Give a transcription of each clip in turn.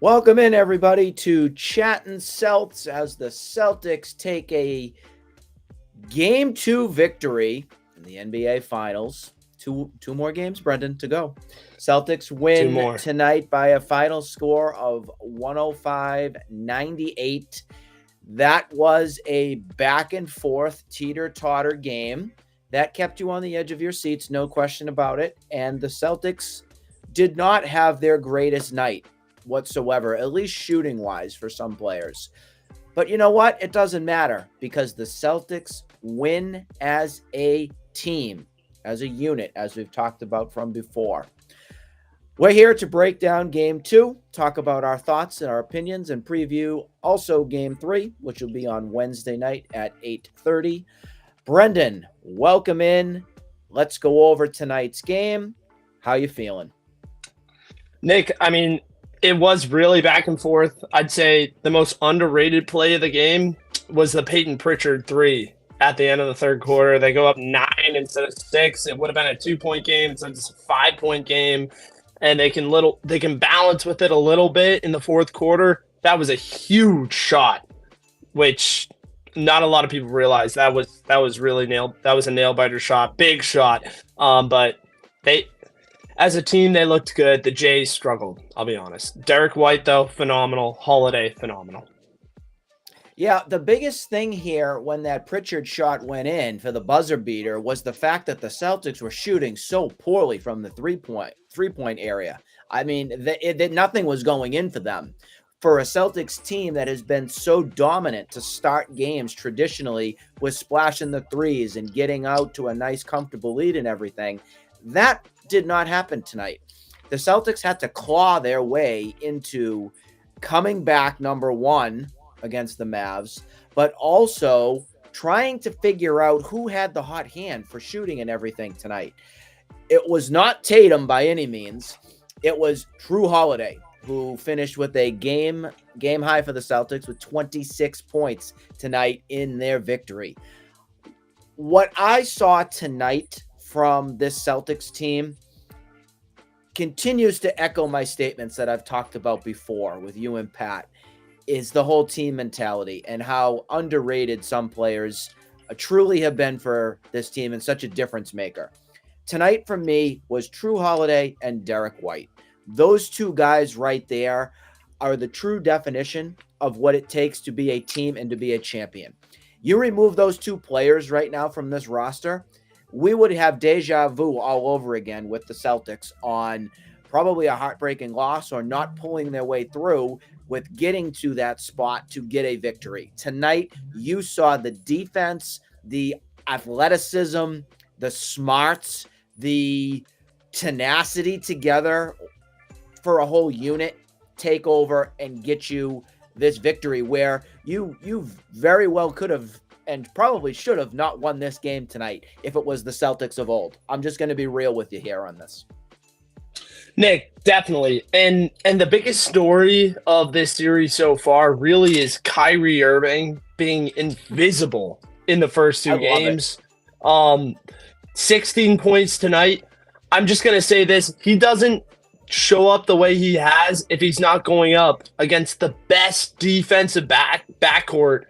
Welcome in, everybody, to Chattin' Celts as the Celtics take a Game 2 victory in the NBA Finals. Two more games, Brendan, to go. Celtics win tonight by a final score of 105-98. That was a back-and-forth, teeter-totter game that kept you on the edge of your seats, no question about it. And the Celtics did not have their greatest night whatsoever, at least shooting wise for some players. But you know what? It doesn't matter because the Celtics win as a team, as a unit, as we've talked about from before. We're here to break down Game 2, talk about our thoughts and our opinions, and preview also Game 3, which will be on Wednesday night at 8:30. Brendan, welcome in. Let's go over tonight's game. How you feeling? Nick, it was really back and forth. I'd say the most underrated play of the game was the Peyton Pritchard 3 at the end of the third quarter. They go up 9 instead of 6. It would have been a 2-point game instead of a 5-point game. And they can balance with it a little bit in the fourth quarter. That was a huge shot, which not a lot of people realize. That was really nailed. That was a nail biter shot, big shot. But they, as a team, they looked good. The Jays struggled, I'll be honest. Derek White, though, phenomenal. Holiday, phenomenal. Yeah, the biggest thing here when that Pritchard shot went in for the buzzer beater was the fact that the Celtics were shooting so poorly from the three-point area. I mean, nothing was going in for them. For a Celtics team that has been so dominant to start games traditionally with splashing the threes and getting out to a nice, comfortable lead and everything, that did not happen tonight. The Celtics had to claw their way into coming back, number one, against the Mavs, but also trying to figure out who had the hot hand for shooting and everything tonight. It was not Tatum by any means. It was True Holliday, who finished with a game high for the Celtics with 26 points tonight in their victory. What I saw tonight from this Celtics team continues to echo my statements that I've talked about before with you and Pat, is the whole team mentality and how underrated some players truly have been for this team and such a difference maker. Tonight for me was True Holliday and Derek White. Those two guys right there are the true definition of what it takes to be a team and to be a champion. You remove those two players right now from this roster, we would have deja vu all over again with the Celtics on probably a heartbreaking loss or not pulling their way through with getting to that spot to get a victory. Tonight, you saw the defense, the athleticism, the smarts, the tenacity together for a whole unit take over and get you this victory where you very well could have and probably should have not won this game tonight if it was the Celtics of old. I'm just going to be real with you here on this. Nick, definitely. And the biggest story of this series so far really is Kyrie Irving being invisible in the first two games. 16 points tonight. I'm just going to say this. He doesn't show up the way he has if he's not going up against the best defensive backcourt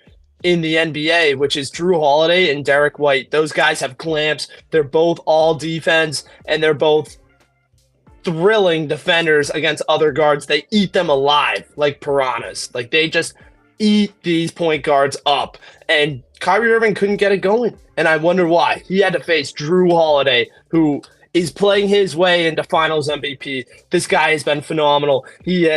in the NBA, which is True Holiday and Derek White. Those guys have clamps. They're both all defense, and they're both thrilling defenders against other guards. They eat them alive like piranhas. Like, they just eat these point guards up. And Kyrie Irving couldn't get it going. And I wonder why. He had to face True Holiday, who is playing his way into finals MVP. This guy has been phenomenal. He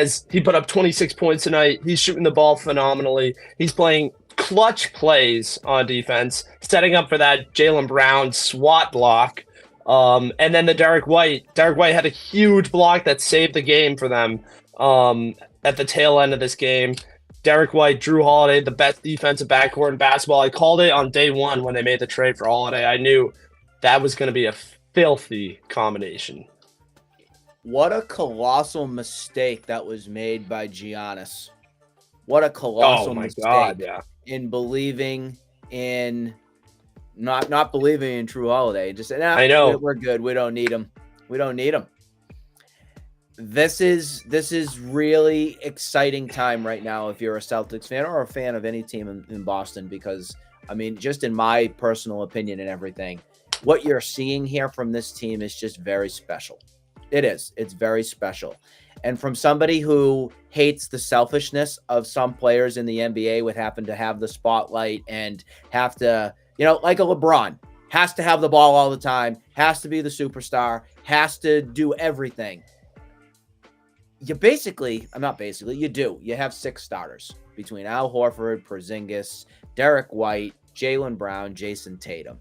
put up 26 points tonight. He's shooting the ball phenomenally. He's playing clutch plays on defense, setting up for that Jaylen Brown SWAT block. And then the Derek White had a huge block that saved the game for them at the tail end of this game. Derek White, True Holiday, the best defensive backcourt in basketball. I called it on day one when they made the trade for Holiday. I knew that was going to be a filthy combination. What a colossal mistake that was made by Giannis. What a colossal mistake in believing in not believing in True Holiday. Just say, I know we're good. We don't need him. This is really exciting time right now if you're a Celtics fan or a fan of any team in Boston, because I mean, just in my personal opinion and everything, what you're seeing here from this team is just very special. It is. It's very special. And from somebody who hates the selfishness of some players in the NBA would happen to have the spotlight and have to, like a LeBron, has to have the ball all the time, has to be the superstar, has to do everything. You do. You have 6 starters between Al Horford, Porzingis, Derek White, Jaylen Brown, Jason Tatum.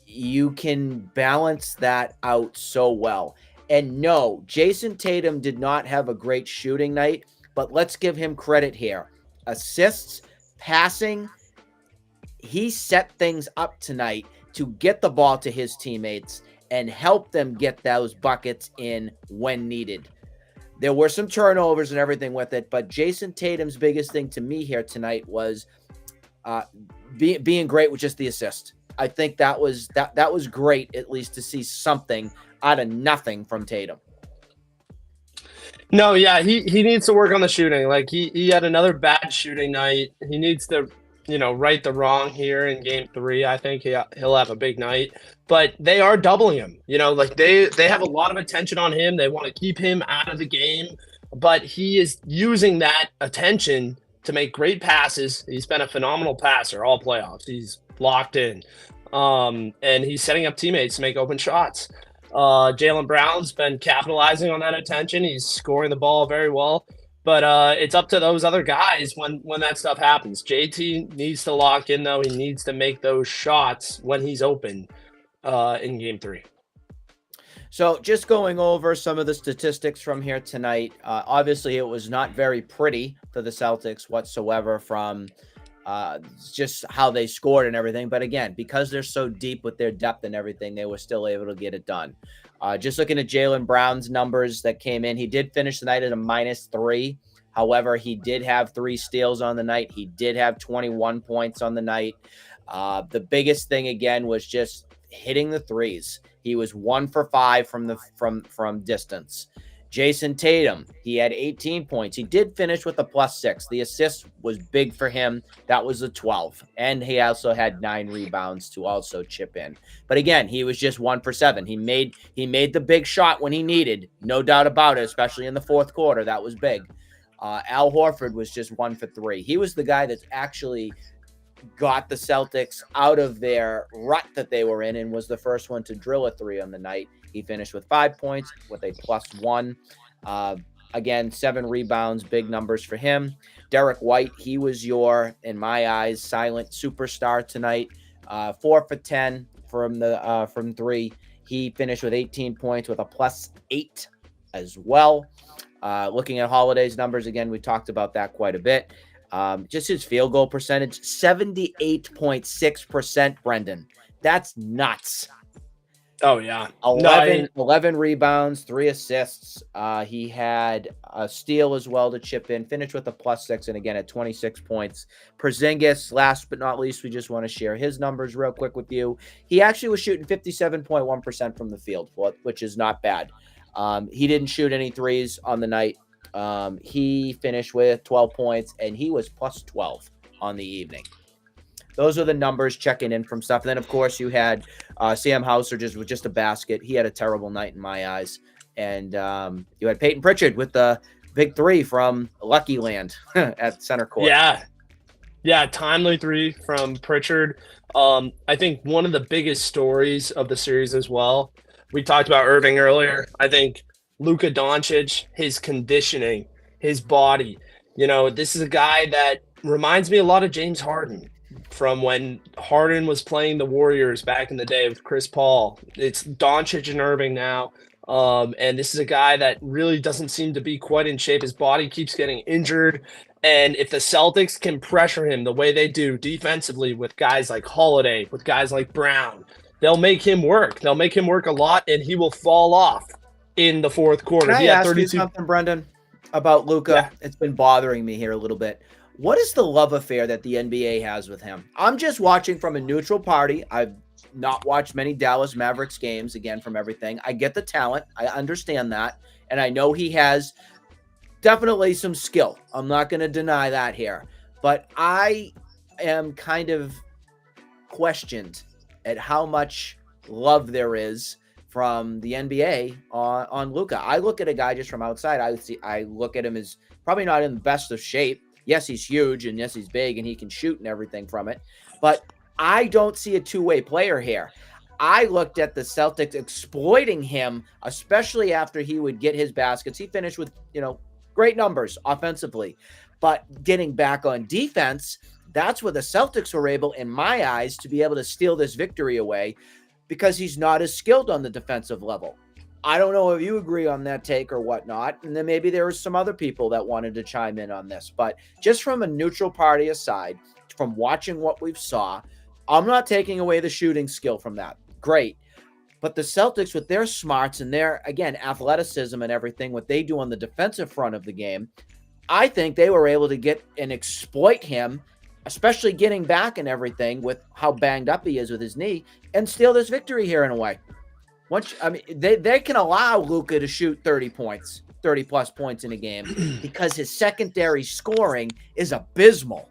You can balance that out so well. And no, Jason Tatum did not have a great shooting night, but let's give him credit here. Assists, passing, he set things up tonight to get the ball to his teammates and help them get those buckets in when needed. There were some turnovers and everything with it, but Jason Tatum's biggest thing to me here tonight was being great with just the assist. I think that was great, at least to see something out of nothing from Tatum. No, yeah, he needs to work on the shooting. Like he had another bad shooting night. He needs to, right the wrong here in game 3. I think he'll have a big night. But they are doubling him. Like they have a lot of attention on him. They want to keep him out of the game, but he is using that attention to make great passes. He's been a phenomenal passer all playoffs. He's locked in. And he's setting up teammates to make open shots. Jaylen Brown's been capitalizing on that attention. He's scoring the ball very well. But it's up to those other guys when that stuff happens. JT needs to lock in, though. He needs to make those shots when he's open in game 3. So just going over some of the statistics from here tonight, obviously it was not very pretty for the Celtics whatsoever from just how they scored and everything. But again, because they're so deep with their depth and everything, they were still able to get it done. Just looking at Jaylen Brown's numbers that came in, he did finish the night at a -3. However, he did have 3 steals on the night. He did have 21 points on the night. The biggest thing again was just hitting the threes. He was 1 for 5 from distance. Jason Tatum, he had 18 points. He did finish with a +6. The assist was big for him. That was a 12. And he also had 9 rebounds to also chip in. But again, he was just 1 for 7. He made the big shot when he needed. No doubt about it, especially in the fourth quarter. That was big. Al Horford was just 1 for 3. He was the guy that actually got the Celtics out of their rut that they were in and was the first one to drill a 3 on the night. He finished with 5 points with a +1. Again, 7 rebounds, big numbers for him. Derek White, he was in my eyes, silent superstar tonight. 4 for 10 from 3. He finished with 18 points with a +8 as well. Looking at Holiday's numbers, again, we talked about that quite a bit. Just his field goal percentage, 78.6%, Brendan. That's nuts. Oh, yeah. 11 rebounds, 3 assists. He had a steal as well to chip in, finished with a +6, and again at 26 points. Porzingis, last but not least, we just want to share his numbers real quick with you. He actually was shooting 57.1% from the field, which is not bad. He didn't shoot any threes on the night. He finished with 12 points, and he was +12 on the evening. Those are the numbers checking in from stuff. And then, of course, you had Sam Hauser with just a basket. He had a terrible night in my eyes. And you had Peyton Pritchard with the big 3 from Lucky Land at center court. Yeah, timely 3 from Pritchard. I think one of the biggest stories of the series as well, we talked about Irving earlier. I think Luka Doncic, his conditioning, his body. This is a guy that reminds me a lot of James Harden from when Harden was playing the Warriors back in the day with Chris Paul. It's Doncic and Irving now. And this is a guy that really doesn't seem to be quite in shape. His body keeps getting injured. And if the Celtics can pressure him the way they do defensively with guys like Holiday, with guys like Brown, they'll make him work. They'll make him work a lot, and he will fall off in the fourth quarter. Can I ask you something, Brendan, about Luka? Yeah. It's been bothering me here a little bit. What is the love affair that the NBA has with him? I'm just watching from a neutral party. I've not watched many Dallas Mavericks games, again, from everything. I get the talent. I understand that. And I know he has definitely some skill. I'm not going to deny that here. But I am kind of questioned at how much love there is from the NBA on Luka. I look at a guy just from outside. I look at him as probably not in the best of shape. Yes, he's huge, and yes, he's big, and he can shoot and everything from it. But I don't see a two-way player here. I looked at the Celtics exploiting him, especially after he would get his baskets. He finished with, great numbers offensively, but getting back on defense, that's where the Celtics were able, in my eyes, to be able to steal this victory away because he's not as skilled on the defensive level. I don't know if you agree on that take or whatnot, and then maybe there were some other people that wanted to chime in on this, but just from a neutral party aside, from watching what we've saw, I'm not taking away the shooting skill from that. Great. But the Celtics, with their smarts and their, again, athleticism and everything, what they do on the defensive front of the game, I think they were able to get and exploit him, especially getting back and everything with how banged up he is with his knee, and steal this victory here in a way. They can allow Luka to shoot 30 plus points in a game because his secondary scoring is abysmal.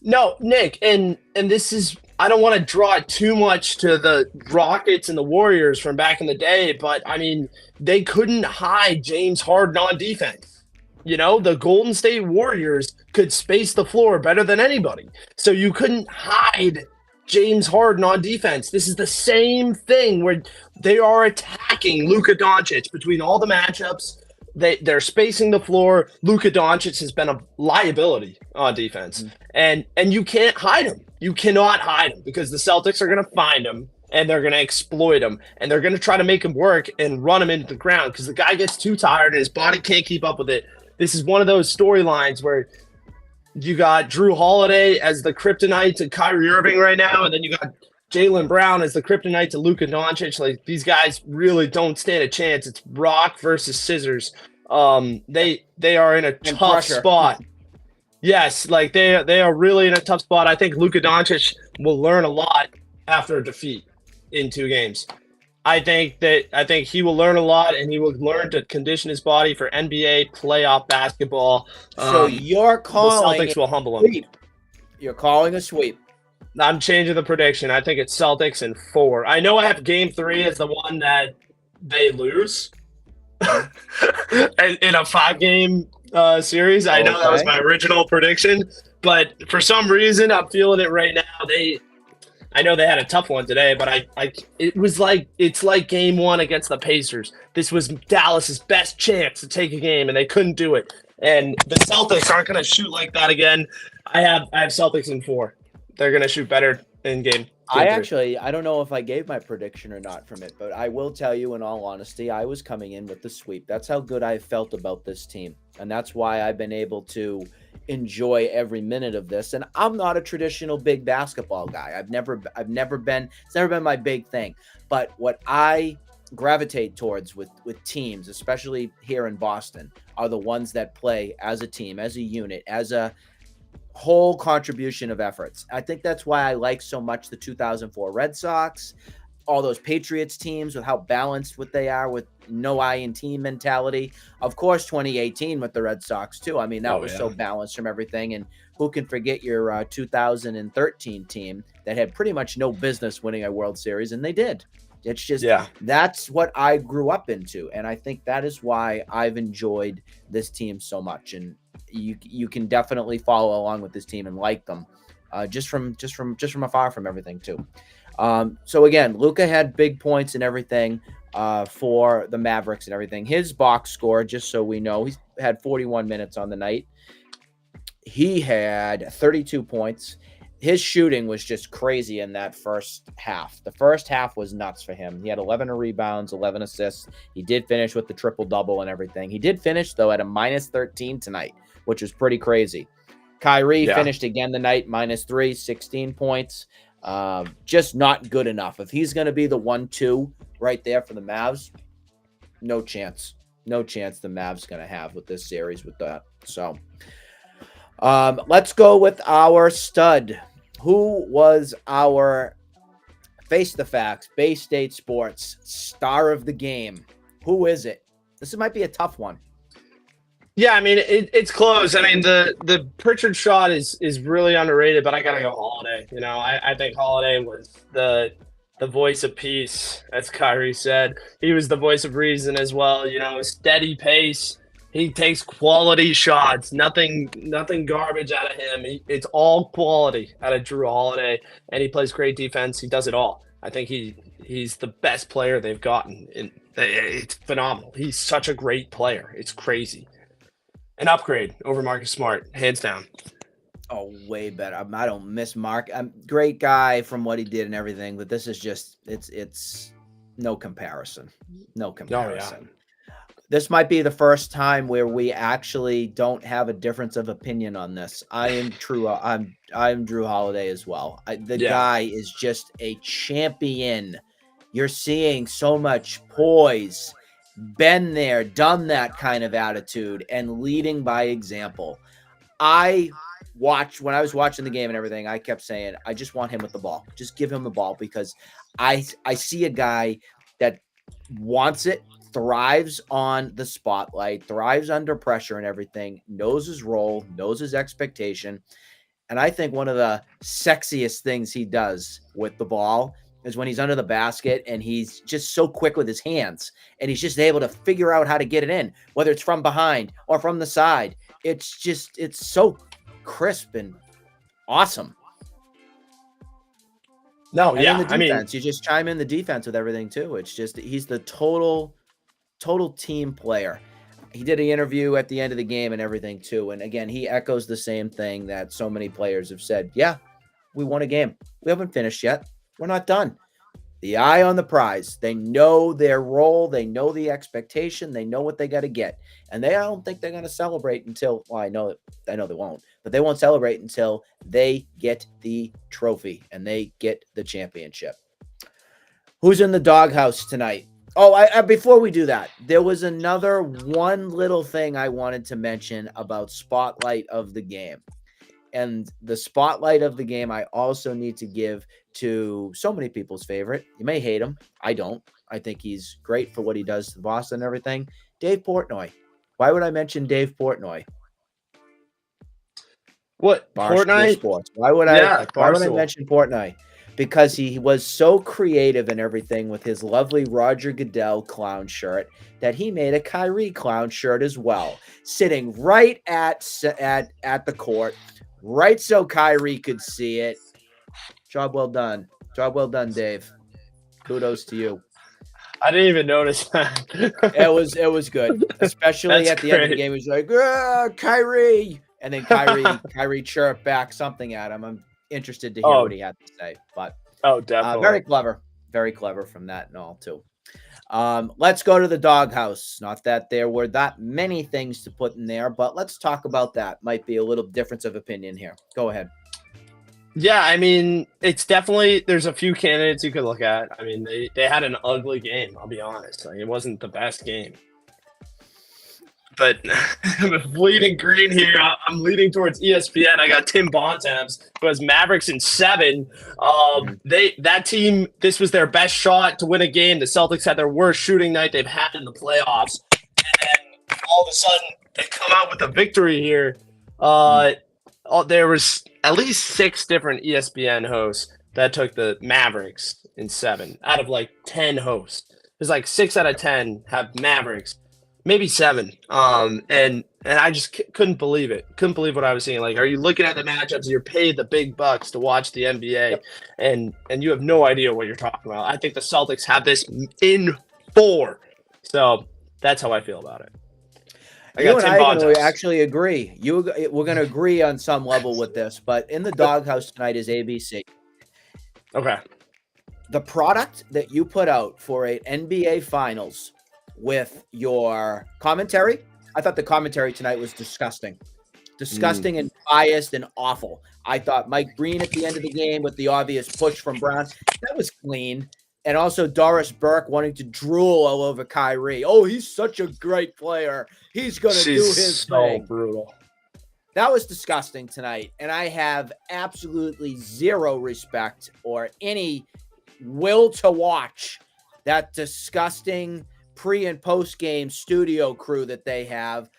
No, Nick, and this is, I don't want to draw it too much to the Rockets and the Warriors from back in the day, but I mean, they couldn't hide James Harden on defense. The Golden State Warriors could space the floor better than anybody. So you couldn't hide James Harden on defense. This is the same thing where they are attacking Luka Doncic between all the matchups. They're spacing the floor. Luka Doncic has been a liability on defense. And you can't hide him. You cannot hide him because the Celtics are going to find him and they're going to exploit him and they're going to try to make him work and run him into the ground because the guy gets too tired and his body can't keep up with it. This is one of those storylines where you got True Holliday as the kryptonite to Kyrie Irving right now, and then you got Jaylen Brown as the kryptonite to Luka Doncic. Like, these guys really don't stand a chance. It's rock versus scissors. They are in a tough spot. Yes, like they are really in a tough spot. I think Luka Doncic will learn a lot after a defeat in 2 games. I think he will learn a lot, and he will learn to condition his body for NBA playoff basketball. So you're calling the Celtics will humble him. You're calling a sweep. I'm changing the prediction. I think it's Celtics in 4. I know I have Game 3 as the one that they lose in a 5-game series. I know that was my original prediction, but for some reason I'm feeling it right now. I know they had a tough one today, but it's like Game 1 against the Pacers. This was Dallas's best chance to take a game, and they couldn't do it. And the Celtics aren't going to shoot like that again. I have Celtics in 4. They're going to shoot better in game 3. I don't know if I gave my prediction or not from it, but I will tell you in all honesty, I was coming in with the sweep. That's how good I felt about this team. And that's why I've been able to enjoy every minute of this. And I'm not a traditional big basketball guy. It's never been my big thing. But what I gravitate towards with teams, especially here in Boston, are the ones that play as a team, as a unit, as a whole contribution of efforts. I think that's why I like so much the 2004 Red Sox, all those Patriots teams with how balanced what they are with no I in team mentality. Of course, 2018 with the Red Sox too. I mean, that was so balanced from everything. And who can forget your 2013 team that had pretty much no business winning a World Series, and they did. It's just, that's what I grew up into. And I think that is why I've enjoyed this team so much. And you can definitely follow along with this team and like them just from afar from everything too. So again, Luka had big points and everything for the Mavericks and everything. His box score, just so we know, he had 41 minutes on the night. He had 32 points. His shooting was just crazy in that first half. The first half was nuts for him. He had 11 rebounds, 11 assists. He did finish with the triple-double and everything. He did finish, though, at a -13 tonight, which was pretty crazy. Kyrie finished again the night, -3, 16 points. Just not good enough. If he's going to be the 1-2 right there for the Mavs, no chance. No chance the Mavs going to have with this series with that. So let's go with our stud. Who was our Face the Facts, Bay State Sports star of the game? Who is it? This might be a tough one. Yeah, I mean it's close. I mean the Pritchard shot is really underrated, but I gotta go Holiday. You know, I think Holiday was the voice of peace, as Kyrie said. He was the voice of reason as well. You know, steady pace. He takes quality shots. Nothing garbage out of him. It's all quality out of True Holiday, and he plays great defense. He does it all. I think he's the best player they've gotten. It's phenomenal. He's such a great player. It's crazy. An upgrade over Marcus Smart, hands down. Oh, way better. I don't miss Mark. I'm great guy from what he did and everything, but this is just it's no comparison. No comparison. Oh, yeah. This might be the first time where we actually don't have a difference of opinion on this. I'm Drew Holiday as well. The guy is just a champion. You're seeing so much poise, been there, done that kind of attitude, and leading by example. When I was watching the game and everything, I kept saying, I just want him with the ball. Just give him the ball, because I see a guy that wants it, thrives on the spotlight, thrives under pressure and everything, knows his role, knows his expectation. And I think one of the sexiest things he does with the ball is when he's under the basket and he's just so quick with his hands and he's just able to figure out how to get it in, whether it's from behind or from the side. It's so crisp and awesome. No, and yeah. The defense, you just chime in the defense with everything too. It's just, he's the total team player. He did an interview at the end of the game and everything too. And again, he echoes the same thing that so many players have said. Yeah, we won a game. We haven't finished yet. We're not done. The eye on the prize. They know their role. They know the expectation. They know what they got to get. And I don't think they're going to celebrate until, well, I know they won't, but they won't celebrate until they get the trophy and they get the championship. Who's in the doghouse tonight? Oh, before we do that, there was another one little thing I wanted to mention about spotlight of the game. And the spotlight of the game I also need to give to so many people's favorite. You may hate him. I don't. I think he's great for what he does to Boston and everything. Dave Portnoy. Why would I mention Dave Portnoy? What? Portnoy? Sports. Why would I mention Portnoy? Because he was so creative and everything with his lovely Roger Goodell clown shirt that he made a Kyrie clown shirt as well, sitting right at the court, right so Kyrie could see it. Job well done. Job well done, Dave. Kudos to you. I didn't even notice that. It was good, especially at the end of the game. He was like, Kyrie, and then Kyrie chirped back something at him. I'm interested to hear what he had to say, but definitely very clever from that and all too. Let's go to the doghouse. Not that there were that many things to put in there, but let's talk about that. Might be a little difference of opinion here. Go ahead. Yeah, I mean, it's definitely, there's a few candidates you could look at. I mean, they had an ugly game, I'll be honest. Like, it wasn't the best game. But with bleeding green here, I'm leaning towards ESPN. I got Tim Bontemps, who has Mavericks in 7. That team, this was their best shot to win a game. The Celtics had their worst shooting night they've had in the playoffs. And then all of a sudden, they come out with a victory here. There was at least 6 different ESPN hosts that took the Mavericks in 7 out of like 10 hosts. There's like 6 out of 10 have Mavericks. Maybe 7. And I just couldn't believe it. Couldn't believe what I was seeing. Like, are you looking at the matchups? You're paid the big bucks to watch the NBA, and you have no idea what you're talking about. I think the Celtics have this in 4. So that's how I feel about it. You and I are going to actually agree. We're going to agree on some level with this, but in the doghouse tonight is ABC. Okay. The product that you put out for an NBA Finals with your commentary, I thought the commentary tonight was disgusting and biased and awful. I thought Mike Breen at the end of the game with the obvious push from Brown, that was clean. And also Doris Burke wanting to drool all over Kyrie. Oh, he's such a great player. He's going to do his thing. Brutal. That was disgusting tonight. And I have absolutely zero respect or any will to watch that disgusting pre and post game studio crew that they have.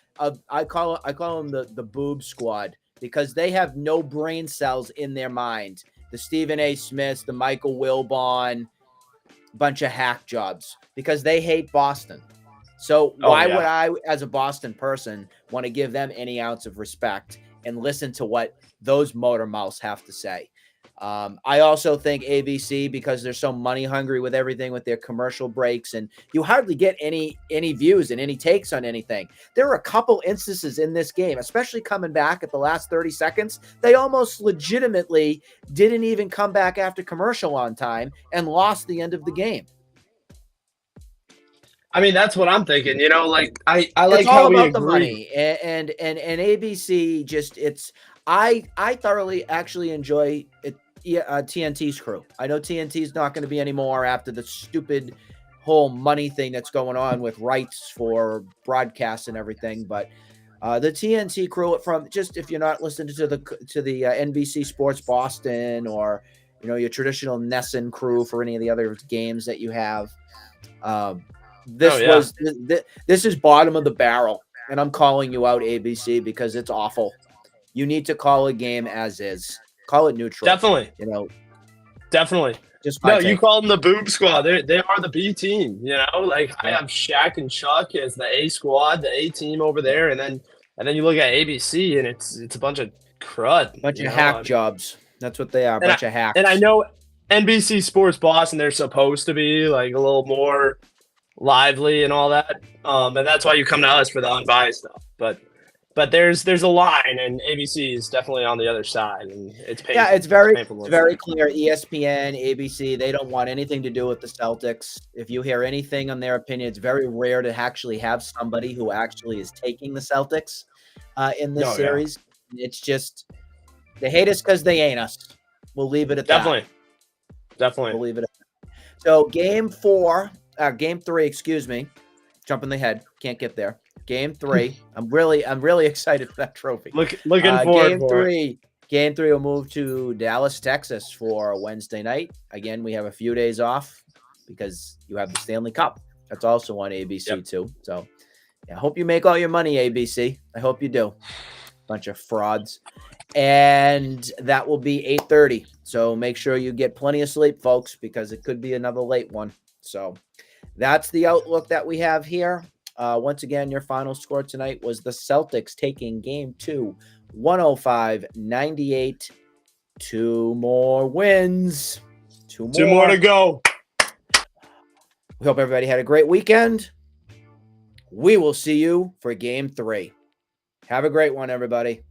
I call them the boob squad, because they have no brain cells in their mind. The Stephen A. Smiths, the Michael Wilbon, bunch of hack jobs, because they hate Boston. So why would I, as a Boston person, want to give them any ounce of respect and listen to what those motor mouths have to say? I also think ABC, because they're so money hungry with everything, with their commercial breaks, and you hardly get any views and any takes on anything. There were a couple instances in this game, especially coming back at the last 30 seconds. They almost legitimately didn't even come back after commercial on time and lost the end of the game. I mean, that's what I'm thinking. You know, like I like It's all how we about the agree. money, and ABC just I thoroughly actually enjoy it. TNT's crew. I know TNT's not going to be anymore after the stupid whole money thing that's going on with rights for broadcasts and everything, but the TNT crew, from just, if you're not listening to the NBC Sports Boston, or your traditional Nesson crew for any of the other games that you have, this is bottom of the barrel, and I'm calling you out, ABC, because it's awful. You need to call a game as is. Call it neutral. Definitely. Definitely. Just you call them the boob squad. They are the B team. Like I have Shaq and Chuck as the A squad, the A team over there, and then you look at ABC, and it's a bunch of crud, bunch of hack jobs. That's what they are, bunch of hacks. And I know NBC Sports Boston, they're supposed to be like a little more lively and all that, and that's why you come to us for the unbiased stuff. But there's a line, and ABC is definitely on the other side, and it's painful. Yeah, it's very clear. ESPN, ABC, they don't want anything to do with the Celtics. If you hear anything on their opinion, it's very rare to actually have somebody who actually is taking the Celtics in this series. Yeah. It's just, they hate us because they ain't us. We'll leave it at that. Definitely. We'll leave it at that. So game 3, excuse me, jumping the head, can't get there. Game 3. I'm really excited for that trophy. Looking forward. Game 3 will move to Dallas, Texas for Wednesday night. Again, we have a few days off because you have the Stanley Cup. That's also on ABC too. So I hope you make all your money, ABC. I hope you do. Bunch of frauds. And that will be 8:30. So make sure you get plenty of sleep, folks, because it could be another late one. So that's the outlook that we have here. Once again, your final score tonight was the Celtics taking game 2, 105-98. 2 more wins. 2 more to go. We hope everybody had a great weekend. We will see you for game 3. Have a great one, everybody.